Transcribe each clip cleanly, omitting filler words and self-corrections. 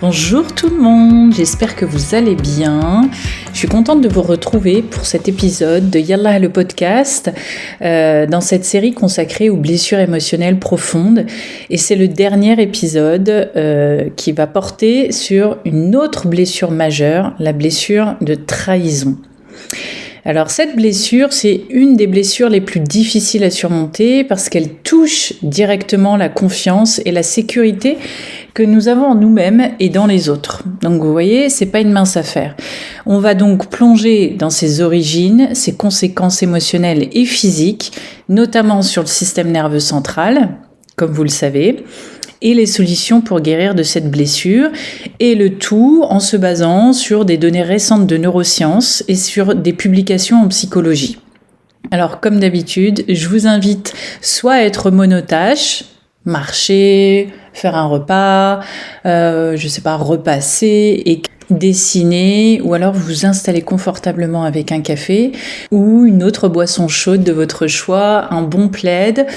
Bonjour tout le monde, j'espère que vous allez bien. Je suis contente de vous retrouver pour cet épisode de Yallah le podcast, dans cette série consacrée aux blessures émotionnelles profondes. Et c'est le dernier épisode qui va porter sur une autre blessure majeure, la blessure de trahison. Alors cette blessure, c'est une des blessures les plus difficiles à surmonter parce qu'elle touche directement la confiance et la sécurité que nous avons en nous-mêmes et dans les autres. Donc vous voyez, c'est pas une mince affaire. On va donc plonger dans ses origines, ses conséquences émotionnelles et physiques, notamment sur le système nerveux central, comme vous le savez, et les solutions pour guérir de cette blessure, et le tout en se basant sur des données récentes de neurosciences et sur des publications en psychologie. Alors comme d'habitude, je vous invite soit à être monotâche, marcher, faire un repas, repasser et dessiner, ou alors vous installer confortablement avec un café ou une autre boisson chaude de votre choix, un bon plaid,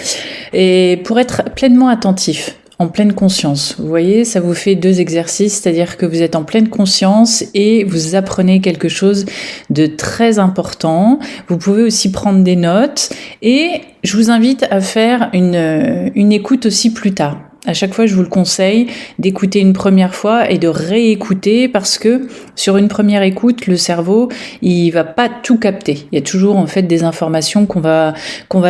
et pour être pleinement attentif, en pleine conscience. Vous voyez, ça vous fait 2 exercices, c'est-à-dire que vous êtes en pleine conscience et vous apprenez quelque chose de très important. Vous pouvez aussi prendre des notes et je vous invite à faire une écoute aussi plus tard. À chaque fois, je vous le conseille d'écouter une première fois et de réécouter parce que sur une première écoute, le cerveau, il va pas tout capter. Il y a toujours en fait des informations qu'on va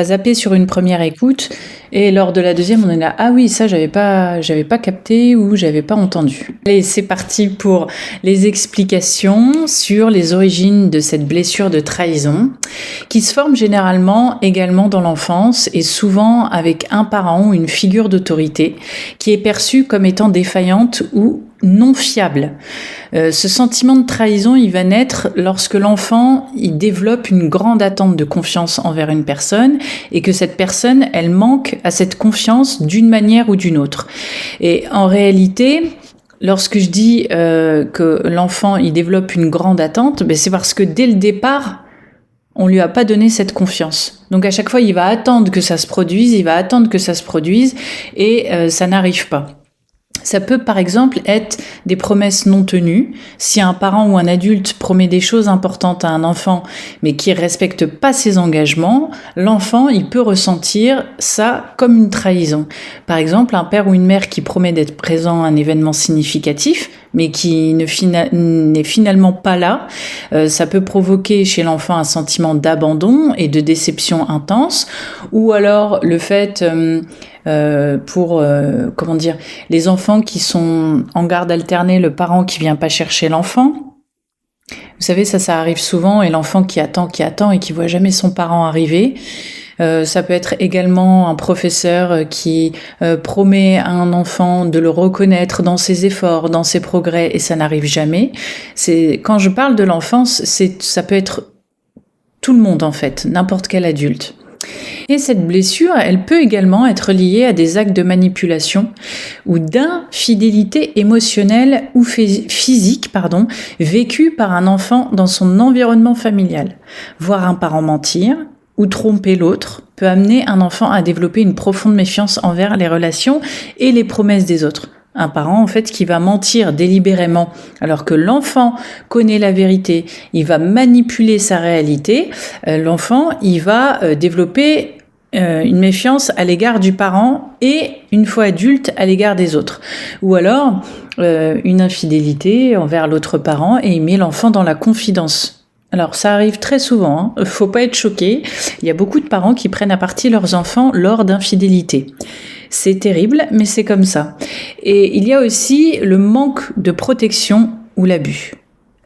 zapper sur une première écoute et lors de la deuxième, on est là, ah oui, ça j'avais pas capté ou j'avais pas entendu. Allez, c'est parti pour les explications sur les origines de cette blessure de trahison qui se forme généralement également dans l'enfance et souvent avec un parent ou une figure d'autorité qui est perçue comme étant défaillante ou non fiable. Ce sentiment de trahison, il va naître lorsque l'enfant, il développe une grande attente de confiance envers une personne et que cette personne, elle manque à cette confiance d'une manière ou d'une autre. Et en réalité, lorsque je dis que l'enfant, il développe une grande attente, c'est parce que dès le départ, on lui a pas donné cette confiance. Donc à chaque fois, il va attendre que ça se produise, et ça n'arrive pas. Ça peut par exemple être des promesses non tenues. Si un parent ou un adulte promet des choses importantes à un enfant mais qui respecte pas ses engagements, l'enfant il peut ressentir ça comme une trahison. Par exemple, un père ou une mère qui promet d'être présent à un événement significatif mais qui n'est finalement pas là, ça peut provoquer chez l'enfant un sentiment d'abandon et de déception intense, ou alors le fait les enfants qui sont en garde alternée, le parent qui vient pas chercher l'enfant. Vous savez, ça arrive souvent, et l'enfant qui attend et qui voit jamais son parent arriver. Ça peut être également un professeur qui promet à un enfant de le reconnaître dans ses efforts, dans ses progrès, et ça n'arrive jamais. Quand je parle de l'enfance, ça peut être tout le monde en fait, n'importe quel adulte. Et cette blessure, elle peut également être liée à des actes de manipulation ou d'infidélité émotionnelle ou physique, vécue par un enfant dans son environnement familial. Voir un parent mentir ou tromper l'autre peut amener un enfant à développer une profonde méfiance envers les relations et les promesses des autres. Un parent, en fait, qui va mentir délibérément, alors que l'enfant connaît la vérité, il va manipuler sa réalité, l'enfant, il va développer une méfiance à l'égard du parent et, une fois adulte, à l'égard des autres. Ou alors, une infidélité envers l'autre parent et il met l'enfant dans la confidence. Alors, ça arrive très souvent, faut pas être choqué. Il y a beaucoup de parents qui prennent à partie leurs enfants lors d'infidélité. C'est terrible, mais c'est comme ça. Et il y a aussi le manque de protection ou l'abus.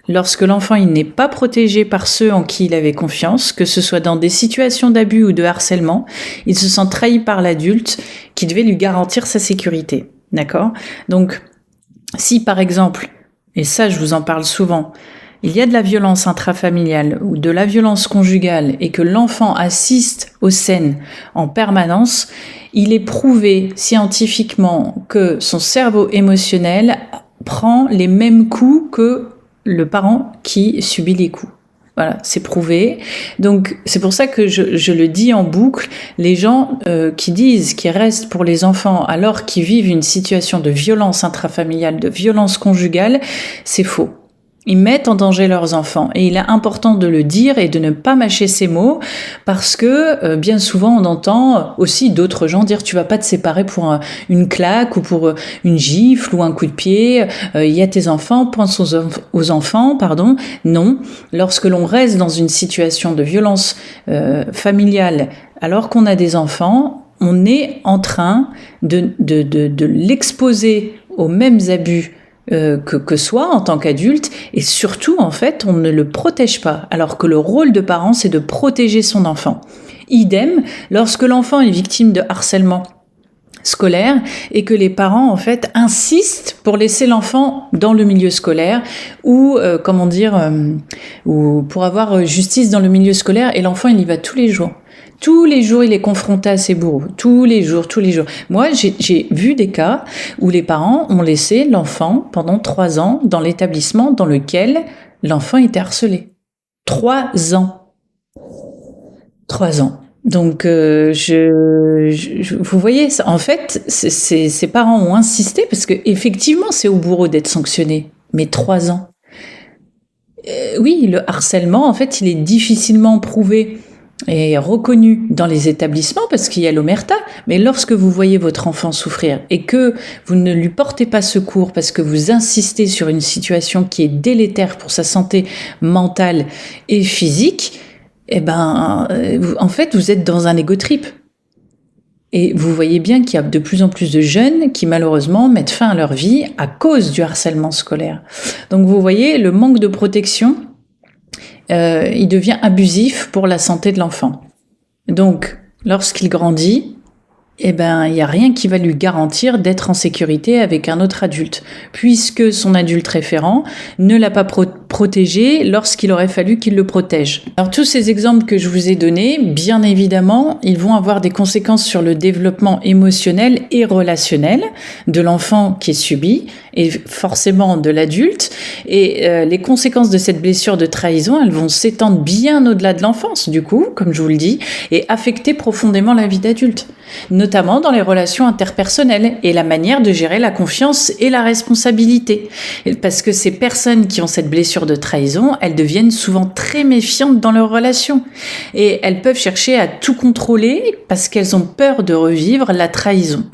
Lorsque l'enfant il n'est pas protégé par ceux en qui il avait confiance, que ce soit dans des situations d'abus ou de harcèlement, il se sent trahi par l'adulte qui devait lui garantir sa sécurité. D'accord ? Donc, si par exemple, et ça je vous en parle souvent, il y a de la violence intrafamiliale ou de la violence conjugale et que l'enfant assiste aux scènes en permanence, il est prouvé scientifiquement que son cerveau émotionnel prend les mêmes coups que le parent qui subit les coups. Voilà, c'est prouvé. Donc, c'est pour ça que je le dis en boucle. Les gens qui disent qu'ils restent pour les enfants alors qu'ils vivent une situation de violence intrafamiliale, de violence conjugale, c'est faux. Ils mettent en danger leurs enfants. Et il est important de le dire et de ne pas mâcher ces mots parce que bien souvent on entend aussi d'autres gens dire tu vas pas te séparer pour une claque ou pour une gifle ou un coup de pied. Il y a tes enfants, pense aux enfants, pardon. Non. Lorsque l'on reste dans une situation de violence familiale alors qu'on a des enfants, on est en train de l'exposer aux mêmes abus que soi en tant qu'adulte, et surtout en fait on ne le protège pas, alors que le rôle de parent c'est de protéger son enfant. Idem lorsque l'enfant est victime de harcèlement scolaire et que les parents en fait insistent pour laisser l'enfant dans le milieu scolaire ou ou pour avoir justice dans le milieu scolaire, et l'enfant il y va tous les jours. Tous les jours, il est confronté à ses bourreaux. Tous les jours. Moi, j'ai vu des cas où les parents ont laissé l'enfant pendant 3 ans dans l'établissement dans lequel l'enfant était harcelé. 3 ans. 3 ans. Donc, vous voyez, en fait, ces parents ont insisté parce que effectivement, c'est au bourreau d'être sanctionné. Mais 3 ans. Oui, le harcèlement, en fait, il est difficilement prouvé et reconnu dans les établissements parce qu'il y a l'omerta, mais lorsque vous voyez votre enfant souffrir et que vous ne lui portez pas secours parce que vous insistez sur une situation qui est délétère pour sa santé mentale et physique, en fait, vous êtes dans un ego trip. Et vous voyez bien qu'il y a de plus en plus de jeunes qui malheureusement mettent fin à leur vie à cause du harcèlement scolaire. Donc vous voyez, le manque de protection, il devient abusif pour la santé de l'enfant. Donc, lorsqu'il grandit, il n'y a rien qui va lui garantir d'être en sécurité avec un autre adulte, puisque son adulte référent ne l'a pas protégé lorsqu'il aurait fallu qu'il le protège. Alors tous ces exemples que je vous ai donnés, bien évidemment, ils vont avoir des conséquences sur le développement émotionnel et relationnel de l'enfant qui est subi, et forcément de l'adulte, et les conséquences de cette blessure de trahison, elles vont s'étendre bien au-delà de l'enfance, du coup, comme je vous le dis, et affecter profondément la vie d'adulte, notamment dans les relations interpersonnelles et la manière de gérer la confiance et la responsabilité. Parce que ces personnes qui ont cette blessure de trahison, elles deviennent souvent très méfiantes dans leurs relations, et elles peuvent chercher à tout contrôler parce qu'elles ont peur de revivre la trahison,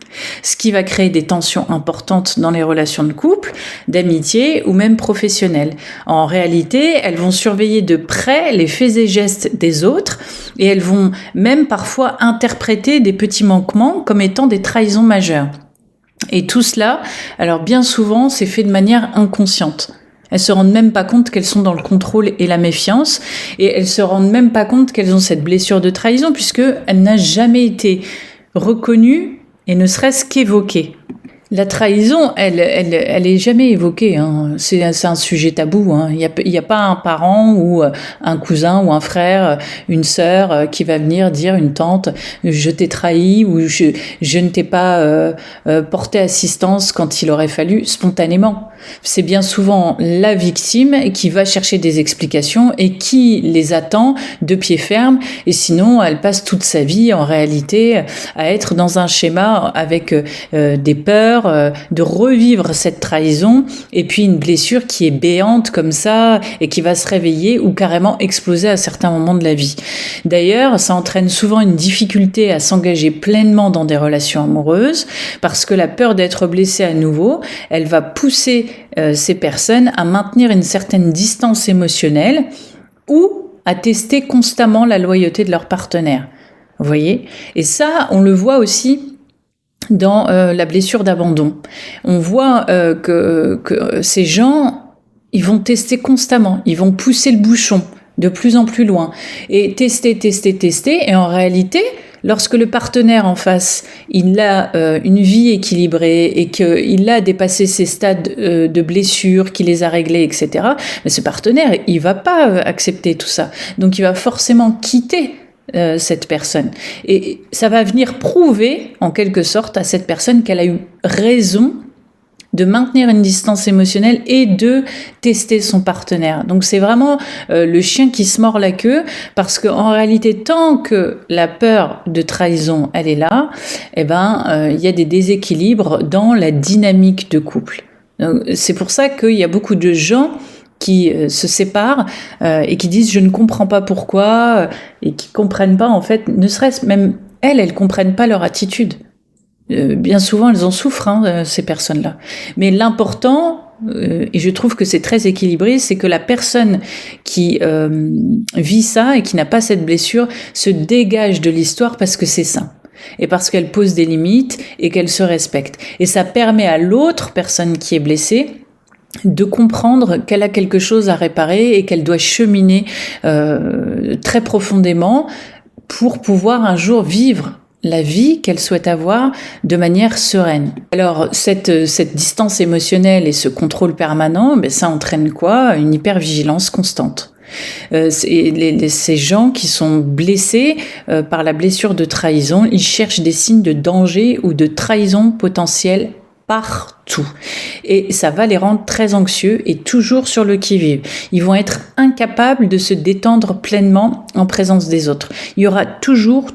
ce qui va créer des tensions importantes dans les relations de couple, d'amitié ou même professionnelles. En réalité, elles vont surveiller de près les faits et gestes des autres, et elles vont même parfois interpréter des petits manquements comme étant des trahisons majeures. Et tout cela, alors bien souvent, c'est fait de manière inconsciente. Elles se rendent même pas compte qu'elles sont dans le contrôle et la méfiance, et elles se rendent même pas compte qu'elles ont cette blessure de trahison puisque elle n'a jamais été reconnue et ne serait-ce qu'évoquée. La trahison, elle est jamais évoquée, hein. C'est un sujet tabou, hein. Il y a pas un parent ou un cousin ou un frère, une sœur qui va venir dire, une tante, je t'ai trahi ou je ne t'ai pas porté assistance quand il aurait fallu, spontanément. C'est bien souvent la victime qui va chercher des explications et qui les attend de pied ferme, et sinon elle passe toute sa vie en réalité à être dans un schéma avec des peurs, de revivre cette trahison, et puis une blessure qui est béante comme ça et qui va se réveiller ou carrément exploser à certains moments de la vie. D'ailleurs, ça entraîne souvent une difficulté à s'engager pleinement dans des relations amoureuses parce que la peur d'être blessée à nouveau, elle va pousser ces personnes à maintenir une certaine distance émotionnelle ou à tester constamment la loyauté de leur partenaire. Vous voyez ? Et ça, on le voit aussi dans la blessure d'abandon. On voit que ces gens, ils vont tester constamment, ils vont pousser le bouchon de plus en plus loin et tester, et en réalité, lorsque le partenaire en face, il a une vie équilibrée et qu'il a dépassé ses stades de blessures, qu'il les a réglés, etc., mais ce partenaire, il va pas accepter tout ça. Donc il va forcément quitter cette personne. Et ça va venir prouver, en quelque sorte, à cette personne qu'elle a eu raison de maintenir une distance émotionnelle et de tester son partenaire. Donc c'est vraiment le chien qui se mord la queue, parce qu'en réalité, tant que la peur de trahison, elle est là, il y a des déséquilibres dans la dynamique de couple. Donc, c'est pour ça qu'il y a beaucoup de gens qui se séparent et qui disent « je ne comprends pas pourquoi » et qui comprennent pas, en fait, ne serait-ce même elles comprennent pas leur attitude. Bien souvent, elles en souffrent, ces personnes-là. Mais l'important, et je trouve que c'est très équilibré, c'est que la personne qui vit ça et qui n'a pas cette blessure se dégage de l'histoire parce que c'est sain. Et parce qu'elle pose des limites et qu'elle se respecte. Et ça permet à l'autre personne qui est blessée de comprendre qu'elle a quelque chose à réparer et qu'elle doit cheminer très profondément pour pouvoir un jour vivre la vie qu'elle souhaite avoir de manière sereine. Alors, cette distance émotionnelle et ce contrôle permanent, ça entraîne quoi ? Une hypervigilance constante. Ces gens qui sont blessés par la blessure de trahison, ils cherchent des signes de danger ou de trahison potentielle partout. Et ça va les rendre très anxieux et toujours sur le qui-vive. Ils vont être incapables de se détendre pleinement en présence des autres. Il y aura toujours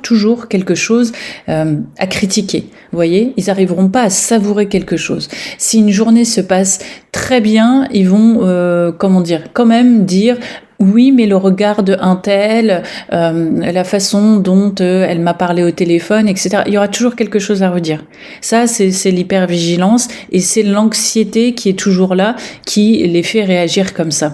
quelque chose à critiquer. Vous voyez, ils n'arriveront pas à savourer quelque chose. Si une journée se passe très bien, ils vont, quand même dire oui, mais le regard de un tel, la façon dont elle m'a parlé au téléphone, etc. Il y aura toujours quelque chose à redire. Ça, c'est l'hypervigilance et c'est l'anxiété qui est toujours là, qui les fait réagir comme ça.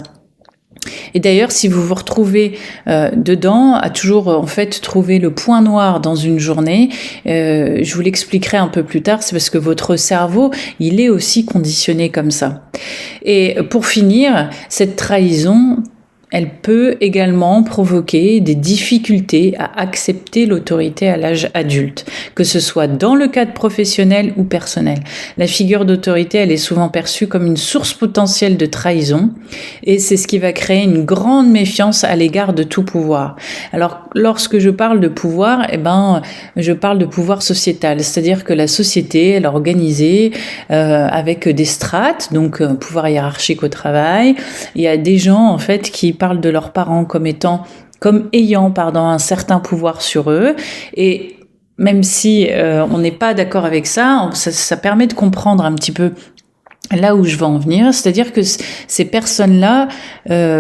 Et d'ailleurs, si vous vous retrouvez dedans, à toujours en fait trouver le point noir dans une journée, je vous l'expliquerai un peu plus tard, c'est parce que votre cerveau, il est aussi conditionné comme ça. Et pour finir, cette trahison, elle peut également provoquer des difficultés à accepter l'autorité à l'âge adulte, que ce soit dans le cadre professionnel ou personnel. La figure d'autorité, elle est souvent perçue comme une source potentielle de trahison, et c'est ce qui va créer une grande méfiance à l'égard de tout pouvoir. Alors, lorsque je parle de pouvoir, je parle de pouvoir sociétal, c'est-à-dire que la société, elle est organisée avec des strates, donc pouvoir hiérarchique au travail. Il y a des gens, en fait, qui parlent de leurs parents comme ayant un certain pouvoir sur eux, et même si on n'est pas d'accord avec ça, ça permet de comprendre un petit peu là où je veux en venir, c'est-à-dire que ces personnes-là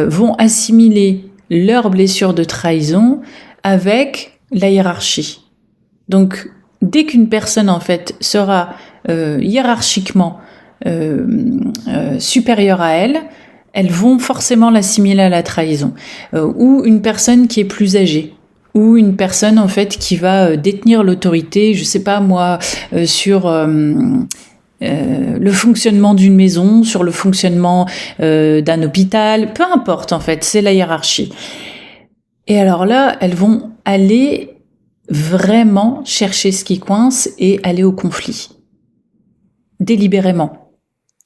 vont assimiler leur blessure de trahison avec la hiérarchie. Donc, dès qu'une personne, en fait, sera hiérarchiquement supérieure à elle, elles vont forcément l'assimiler à la trahison. Ou une personne qui est plus âgée, ou une personne en fait qui va détenir l'autorité, je sais pas moi, sur le fonctionnement d'une maison, sur le fonctionnement d'un hôpital, peu importe en fait, c'est la hiérarchie. Et alors là, elles vont aller vraiment chercher ce qui coince et aller au conflit. Délibérément,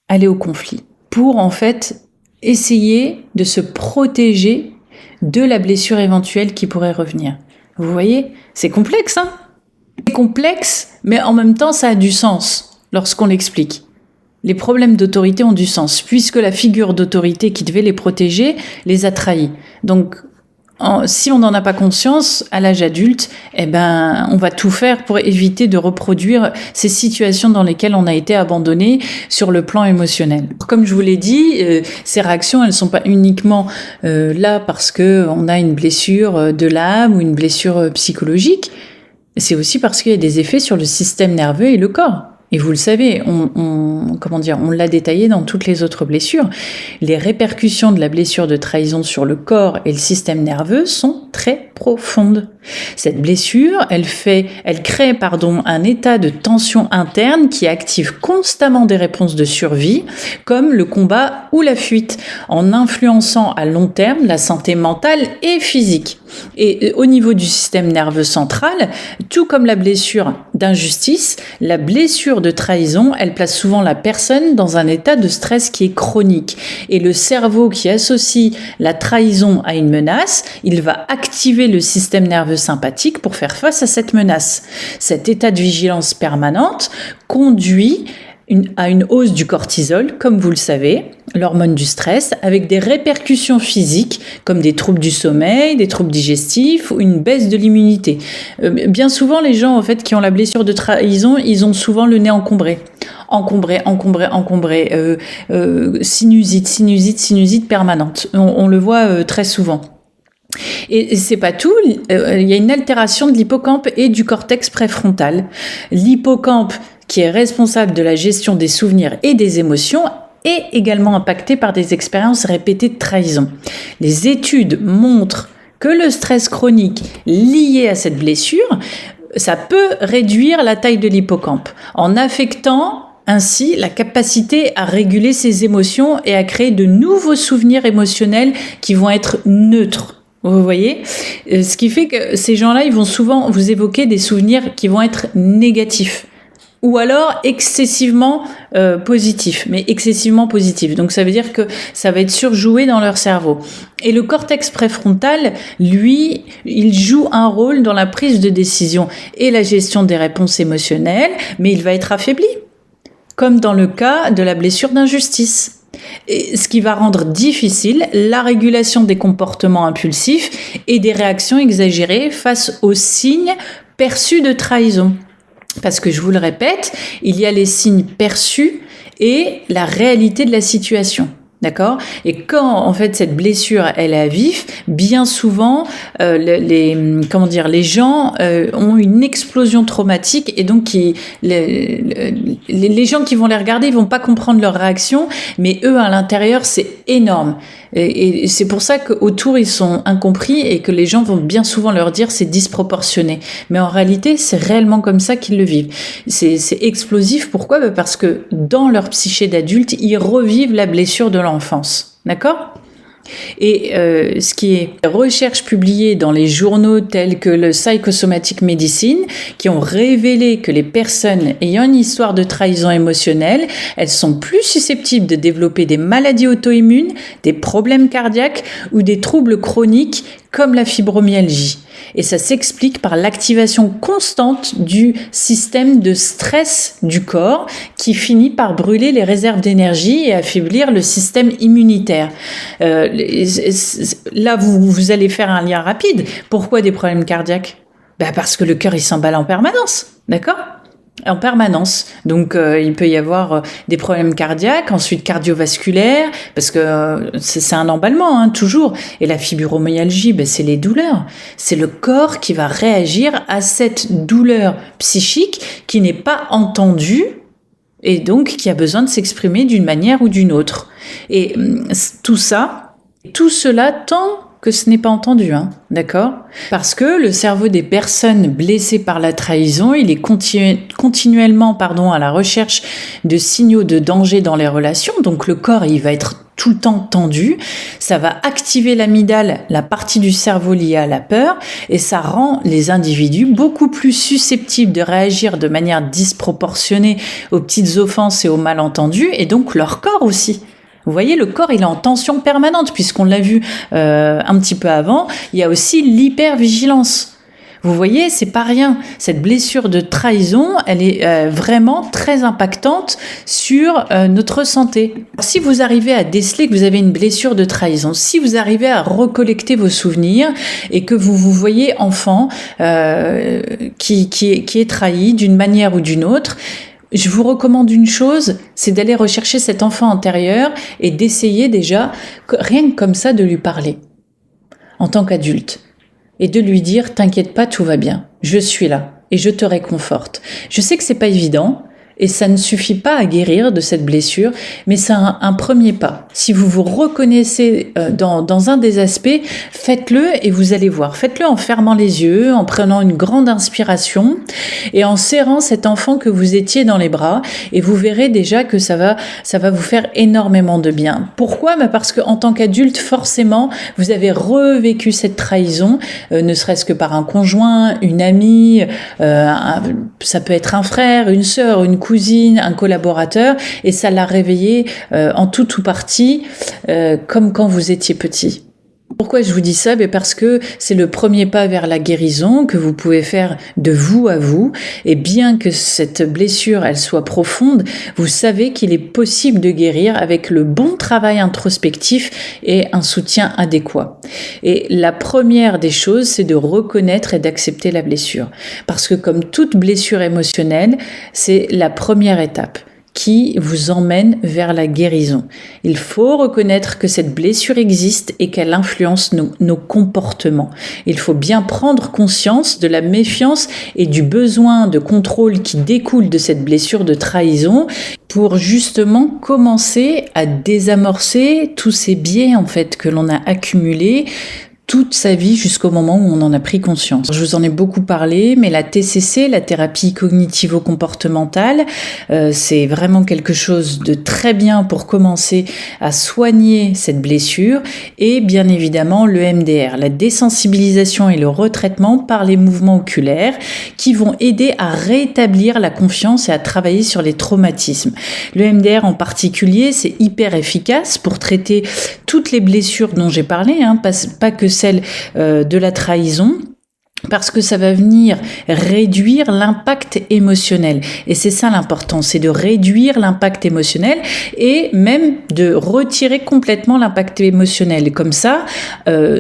aller au conflit. Pour en fait essayer de se protéger de la blessure éventuelle qui pourrait revenir. Vous voyez, c'est complexe, hein ? C'est complexe, mais en même temps, ça a du sens lorsqu'on l'explique. Les problèmes d'autorité ont du sens, puisque la figure d'autorité qui devait les protéger les a trahis. Donc, si on n'en a pas conscience, à l'âge adulte, on va tout faire pour éviter de reproduire ces situations dans lesquelles on a été abandonné sur le plan émotionnel. Comme je vous l'ai dit, ces réactions, elles sont pas uniquement là parce que on a une blessure de l'âme ou une blessure psychologique. C'est aussi parce qu'il y a des effets sur le système nerveux et le corps. Et vous le savez, on l'a détaillé dans toutes les autres blessures. Les répercussions de la blessure de trahison sur le corps et le système nerveux sont très profondes. Cette blessure, elle crée un état de tension interne qui active constamment des réponses de survie, comme le combat ou la fuite, en influençant à long terme la santé mentale et physique. Et au niveau du système nerveux central, tout comme la blessure d'injustice, la blessure de trahison, elle place souvent la personne dans un état de stress qui est chronique. Et le cerveau qui associe la trahison à une menace, il va activer le système nerveux sympathique pour faire face à cette menace. Cet état de vigilance permanente conduit à une hausse du cortisol, comme vous le savez, l'hormone du stress, avec des répercussions physiques comme des troubles du sommeil, des troubles digestifs ou une baisse de l'immunité. Bien souvent, les gens en fait qui ont la blessure de trahison, ils ont souvent le nez encombré, sinusite permanente. On le voit très souvent. Et c'est pas tout, il y a une altération de l'hippocampe et du cortex préfrontal. L'hippocampe, qui est responsable de la gestion des souvenirs et des émotions, est également impacté par des expériences répétées de trahison. Les études montrent que le stress chronique lié à cette blessure, ça peut réduire la taille de l'hippocampe en affectant ainsi la capacité à réguler ses émotions et à créer de nouveaux souvenirs émotionnels qui vont être neutres. Vous voyez, ce qui fait que ces gens-là, ils vont souvent vous évoquer des souvenirs qui vont être négatifs ou alors excessivement positifs, mais excessivement positifs. Donc ça veut dire que ça va être surjoué dans leur cerveau. Et le cortex préfrontal, lui, il joue un rôle dans la prise de décision et la gestion des réponses émotionnelles, mais il va être affaibli, comme dans le cas de la blessure d'injustice. Et ce qui va rendre difficile la régulation des comportements impulsifs et des réactions exagérées face aux signes perçus de trahison. Parce que je vous le répète, il y a les signes perçus et la réalité de la situation. D'accord ? Et quand en fait cette blessure elle est à vif, bien souvent les gens ont une explosion traumatique et donc les gens qui vont les regarder, ils vont pas comprendre leur réaction, mais eux à l'intérieur c'est énorme. Et c'est pour ça qu'autour ils sont incompris et que les gens vont bien souvent leur dire c'est disproportionné. Mais en réalité c'est réellement comme ça qu'ils le vivent. C'est explosif. Pourquoi ? Parce que dans leur psyché d'adulte ils revivent la blessure de l'enfance. D'accord ? Et ce qui est recherches publiées dans les journaux tels que le Psychosomatic Medicine, qui ont révélé que les personnes ayant une histoire de trahison émotionnelle, elles sont plus susceptibles de développer des maladies auto-immunes, des problèmes cardiaques ou des troubles chroniques comme la fibromyalgie. Et ça s'explique par l'activation constante du système de stress du corps qui finit par brûler les réserves d'énergie et affaiblir le système immunitaire. Là, vous allez faire un lien rapide. Pourquoi des problèmes cardiaques ? Parce que le cœur, il s'emballe en permanence. D'accord ? En permanence. Donc, il peut y avoir des problèmes cardiaques, ensuite cardiovasculaires, parce que c'est un emballement, toujours. Et la fibromyalgie, c'est les douleurs. C'est le corps qui va réagir à cette douleur psychique qui n'est pas entendue et donc qui a besoin de s'exprimer d'une manière ou d'une autre. Et tout cela tant que ce n'est pas entendu, d'accord ? Parce que le cerveau des personnes blessées par la trahison, il est continuellement à la recherche de signaux de danger dans les relations. Donc le corps, il va être tout le temps tendu. Ça va activer l'amygdale, la partie du cerveau liée à la peur, et ça rend les individus beaucoup plus susceptibles de réagir de manière disproportionnée aux petites offenses et aux malentendus, et donc leur corps aussi. Vous voyez, le corps, il est en tension permanente, puisqu'on l'a vu un petit peu avant. Il y a aussi l'hypervigilance. Vous voyez, c'est pas rien. Cette blessure de trahison, elle est vraiment très impactante sur notre santé. Si vous arrivez à déceler que vous avez une blessure de trahison, si vous arrivez à recollecter vos souvenirs et que vous vous voyez enfant qui est trahi d'une manière ou d'une autre, je vous recommande une chose, c'est d'aller rechercher cet enfant intérieur et d'essayer déjà, rien que comme ça, de lui parler en tant qu'adulte et de lui dire « T'inquiète pas, tout va bien, je suis là et je te réconforte ». Je sais que c'est pas évident et ça ne suffit pas à guérir de cette blessure, mais c'est un premier pas. Si vous vous reconnaissez dans un des aspects, faites-le et vous allez voir. Faites-le en fermant les yeux, en prenant une grande inspiration et en serrant cet enfant que vous étiez dans les bras, et vous verrez déjà que ça va vous faire énormément de bien. Pourquoi ? Parce qu'en tant qu'adulte, forcément, vous avez revécu cette trahison, ne serait-ce que par un conjoint, une amie, ça peut être un frère, une sœur, une cousine, un collaborateur, et ça l'a réveillé en tout ou partie, comme quand vous étiez petit. Pourquoi je vous dis ça? Parce que c'est le premier pas vers la guérison que vous pouvez faire de vous à vous. Et bien que cette blessure, elle soit profonde, vous savez qu'il est possible de guérir avec le bon travail introspectif et un soutien adéquat. Et la première des choses, c'est de reconnaître et d'accepter la blessure. Parce que comme toute blessure émotionnelle, c'est la première étape qui vous emmène vers la guérison. Il faut reconnaître que cette blessure existe et qu'elle influence nos comportements. Il faut bien prendre conscience de la méfiance et du besoin de contrôle qui découle de cette blessure de trahison pour justement commencer à désamorcer tous ces biais en fait que l'on a accumulés toute sa vie jusqu'au moment où on en a pris conscience. Je vous en ai beaucoup parlé, mais la TCC, la thérapie cognitivo-comportementale, c'est vraiment quelque chose de très bien pour commencer à soigner cette blessure et bien évidemment le MDR, la désensibilisation et le retraitement par les mouvements oculaires qui vont aider à rétablir la confiance et à travailler sur les traumatismes. Le MDR en particulier, c'est hyper efficace pour traiter toutes les blessures dont j'ai parlé, pas que celle de la trahison, parce que ça va venir réduire l'impact émotionnel. Et c'est ça l'important, c'est de réduire l'impact émotionnel et même de retirer complètement l'impact émotionnel. Et comme ça,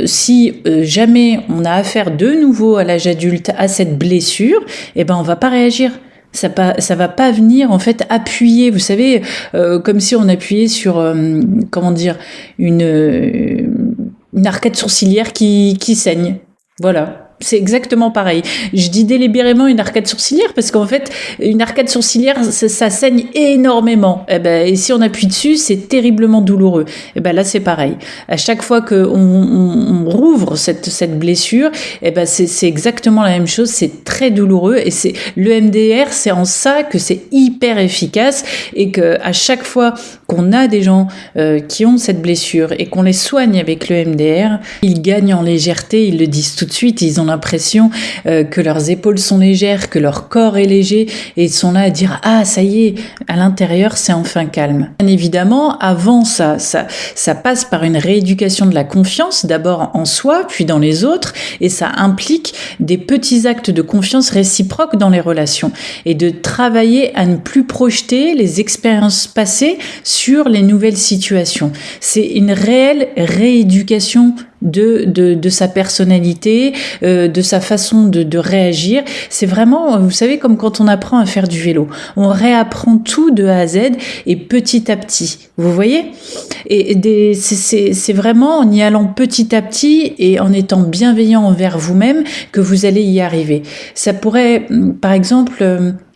si jamais on a affaire de nouveau à l'âge adulte à cette blessure, on va pas réagir. Ça va pas venir en fait appuyer, vous savez, comme si on appuyait sur une arcade sourcilière qui saigne. Voilà. C'est exactement pareil. Je dis délibérément une arcade sourcilière parce qu'en fait, une arcade sourcilière, ça saigne énormément. Et si on appuie dessus, c'est terriblement douloureux. Là, c'est pareil. À chaque fois qu'on rouvre cette blessure, c'est exactement la même chose. C'est très douloureux et c'est le MDR, c'est en ça que c'est hyper efficace et que à chaque fois qu'on a des gens qui ont cette blessure et qu'on les soigne avec le MDR, ils gagnent en légèreté. Ils le disent tout de suite. Ils ont l'impression que leurs épaules sont légères, que leur corps est léger et ils sont là à dire « Ah, ça y est, à l'intérieur, c'est enfin calme ». Bien évidemment, avant ça passe par une rééducation de la confiance, d'abord en soi, puis dans les autres, et ça implique des petits actes de confiance réciproque dans les relations et de travailler à ne plus projeter les expériences passées sur les nouvelles situations. C'est une réelle rééducation de sa personnalité, de sa façon de réagir. C'est vraiment, vous savez, comme quand on apprend à faire du vélo. On réapprend tout de A à Z et petit à petit. Vous voyez? Et c'est vraiment en y allant petit à petit et en étant bienveillant envers vous-même que vous allez y arriver. Ça pourrait, par exemple,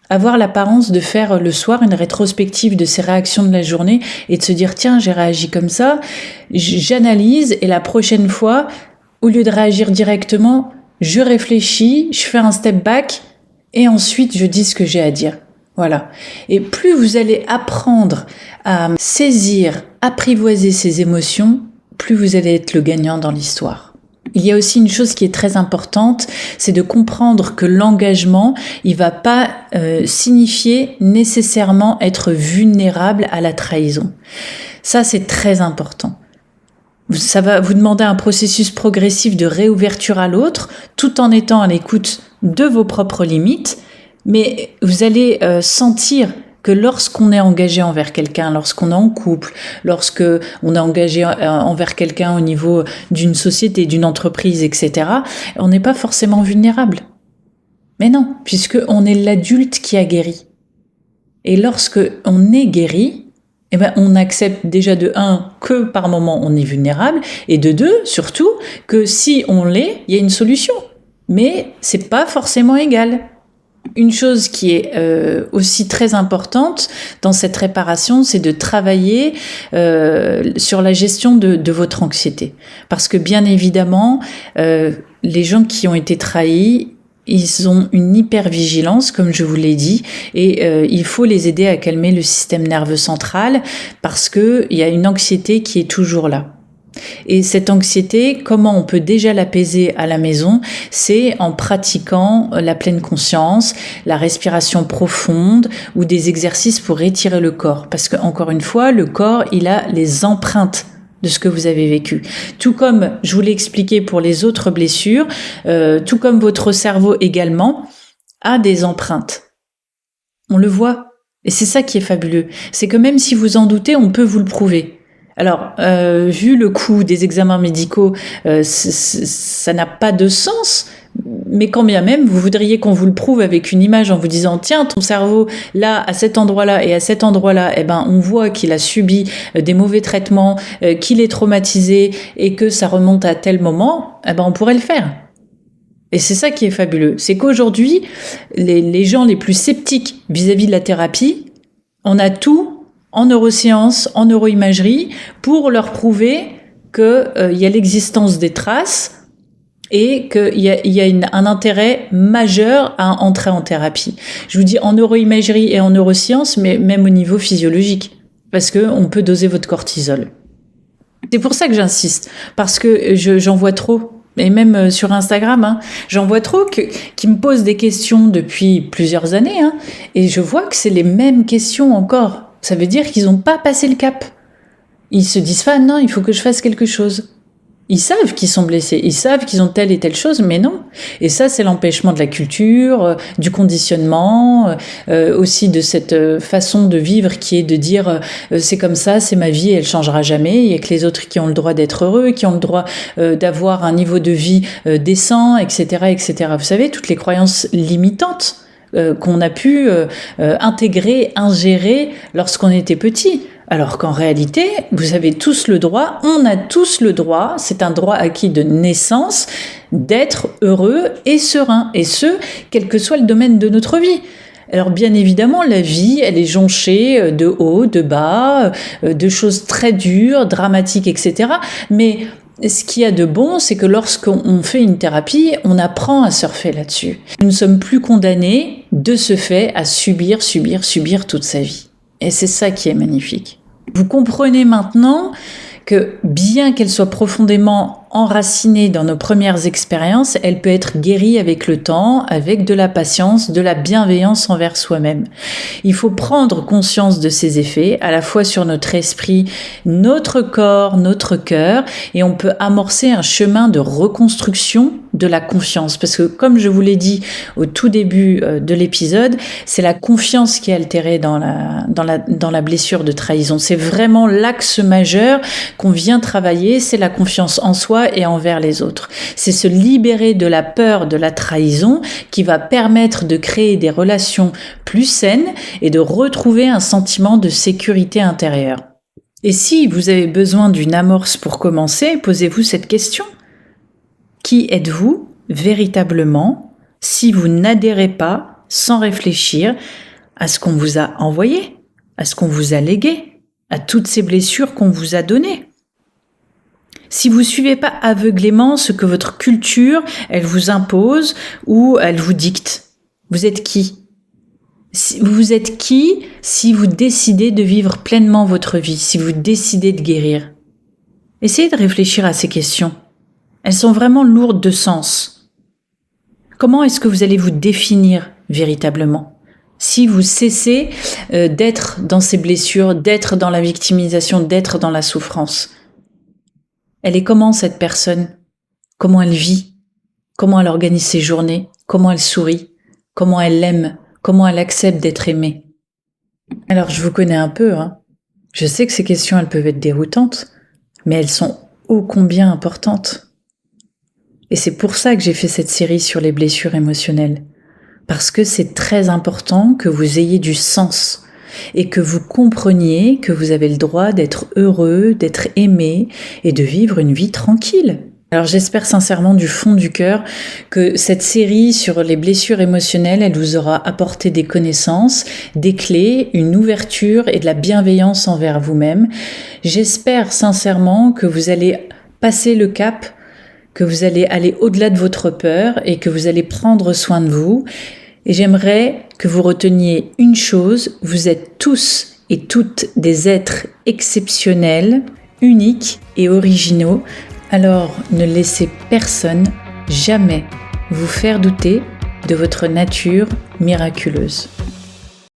avoir l'apparence de faire le soir une rétrospective de ses réactions de la journée et de se dire « Tiens, j'ai réagi comme ça, j'analyse et la prochaine fois, au lieu de réagir directement, je réfléchis, je fais un step back et ensuite je dis ce que j'ai à dire. » Voilà. Et plus vous allez apprendre à saisir, apprivoiser ces émotions, plus vous allez être le gagnant dans l'histoire. Il y a aussi une chose qui est très importante, c'est de comprendre que l'engagement, il va pas signifier nécessairement être vulnérable à la trahison. Ça, c'est très important. Ça va vous demander un processus progressif de réouverture à l'autre, tout en étant à l'écoute de vos propres limites, mais vous allez sentir que lorsqu'on est engagé envers quelqu'un, lorsqu'on est en couple, lorsque on est engagé envers quelqu'un au niveau d'une société, d'une entreprise, etc., on n'est pas forcément vulnérable. Mais non, puisque on est l'adulte qui a guéri. Et lorsque on est guéri, on accepte déjà de 1 que par moment on est vulnérable et de 2 surtout que si on l'est, il y a une solution. Mais c'est pas forcément égal. Une chose qui est aussi très importante dans cette réparation, c'est de travailler sur la gestion de votre anxiété. Parce que bien évidemment, les gens qui ont été trahis, ils ont une hypervigilance, comme je vous l'ai dit, et il faut les aider à calmer le système nerveux central parce que il y a une anxiété qui est toujours là. Et cette anxiété, comment on peut déjà l'apaiser à la maison? C'est en pratiquant la pleine conscience, la respiration profonde ou des exercices pour étirer le corps. Parce que, encore une fois, le corps, il a les empreintes de ce que vous avez vécu. Tout comme, je vous l'ai expliqué pour les autres blessures, tout comme votre cerveau également a des empreintes. On le voit. Et c'est ça qui est fabuleux. C'est que même si vous en doutez, on peut vous le prouver. Alors, vu le coût des examens médicaux, ça n'a pas de sens. Mais quand bien même, vous voudriez qu'on vous le prouve avec une image en vous disant « Tiens, ton cerveau, là, à cet endroit-là et à cet endroit-là, on voit qu'il a subi des mauvais traitements, qu'il est traumatisé et que ça remonte à tel moment, on pourrait le faire. » Et c'est ça qui est fabuleux. C'est qu'aujourd'hui, les gens les plus sceptiques vis-à-vis de la thérapie, on a tout en neurosciences, en neuroimagerie, pour leur prouver qu'il y a l'existence des traces et qu'il y a un intérêt majeur à entrer en thérapie. Je vous dis en neuroimagerie et en neurosciences, mais même au niveau physiologique, parce qu'on peut doser votre cortisol. C'est pour ça que j'insiste, parce que j'en vois trop, et même sur Instagram, j'en vois trop qui me posent des questions depuis plusieurs années, et je vois que c'est les mêmes questions encore. Ça veut dire qu'ils n'ont pas passé le cap. Ils se disent pas, non, il faut que je fasse quelque chose. Ils savent qu'ils sont blessés, ils savent qu'ils ont telle et telle chose, mais non. Et ça, c'est l'empêchement de la culture, du conditionnement, aussi de cette façon de vivre qui est de dire c'est comme ça, c'est ma vie, elle changera jamais. Il y a que les autres qui ont le droit d'être heureux, qui ont le droit d'avoir un niveau de vie décent, etc., etc. Vous savez, toutes les croyances limitantes qu'on a pu intégrer, ingérer lorsqu'on était petit. Alors qu'en réalité, vous avez tous le droit, on a tous le droit, c'est un droit acquis de naissance, d'être heureux et serein, et ce, quel que soit le domaine de notre vie. Alors bien évidemment, la vie, elle est jonchée de hauts, de bas, de choses très dures, dramatiques, etc. Mais ce qu'il y a de bon, c'est que lorsqu'on fait une thérapie, on apprend à surfer là-dessus. Nous ne sommes plus condamnés, de ce fait, à subir toute sa vie. Et c'est ça qui est magnifique. Vous comprenez maintenant que bien qu'elle soit profondément enracinée dans nos premières expériences, elle peut être guérie avec le temps, avec de la patience, de la bienveillance envers soi-même. Il faut prendre conscience de ces effets, à la fois sur notre esprit, notre corps, notre cœur, et on peut amorcer un chemin de reconstruction de la confiance. Parce que, comme je vous l'ai dit au tout début de l'épisode, c'est la confiance qui est altérée dans la blessure de trahison. C'est vraiment l'axe majeur qu'on vient travailler, c'est la confiance en soi et envers les autres. C'est se libérer de la peur de la trahison qui va permettre de créer des relations plus saines et de retrouver un sentiment de sécurité intérieure. Et si vous avez besoin d'une amorce pour commencer, posez-vous cette question. Qui êtes-vous véritablement si vous n'adhérez pas, sans réfléchir, à ce qu'on vous a envoyé, à ce qu'on vous a légué, à toutes ces blessures qu'on vous a données? Si vous suivez pas aveuglément ce que votre culture, elle vous impose ou elle vous dicte, vous êtes qui? Vous êtes qui si vous décidez de vivre pleinement votre vie, si vous décidez de guérir? Essayez de réfléchir à ces questions. Elles sont vraiment lourdes de sens. Comment est-ce que vous allez vous définir véritablement? Si vous cessez d'être dans ces blessures, d'être dans la victimisation, d'être dans la souffrance. Elle est comment cette personne? Comment elle vit? Comment elle organise ses journées? Comment elle sourit? Comment elle aime? Comment elle accepte d'être aimée? Alors je vous connais un peu, Je sais que ces questions elles peuvent être déroutantes, mais elles sont ô combien importantes. Et c'est pour ça que j'ai fait cette série sur les blessures émotionnelles. Parce que c'est très important que vous ayez du sens et que vous compreniez que vous avez le droit d'être heureux, d'être aimé et de vivre une vie tranquille. Alors j'espère sincèrement du fond du cœur que cette série sur les blessures émotionnelles, elle vous aura apporté des connaissances, des clés, une ouverture et de la bienveillance envers vous-même. J'espère sincèrement que vous allez passer le cap, que vous allez aller au-delà de votre peur et que vous allez prendre soin de vous. Et j'aimerais que vous reteniez une chose, vous êtes tous et toutes des êtres exceptionnels, uniques et originaux. Alors ne laissez personne jamais vous faire douter de votre nature miraculeuse.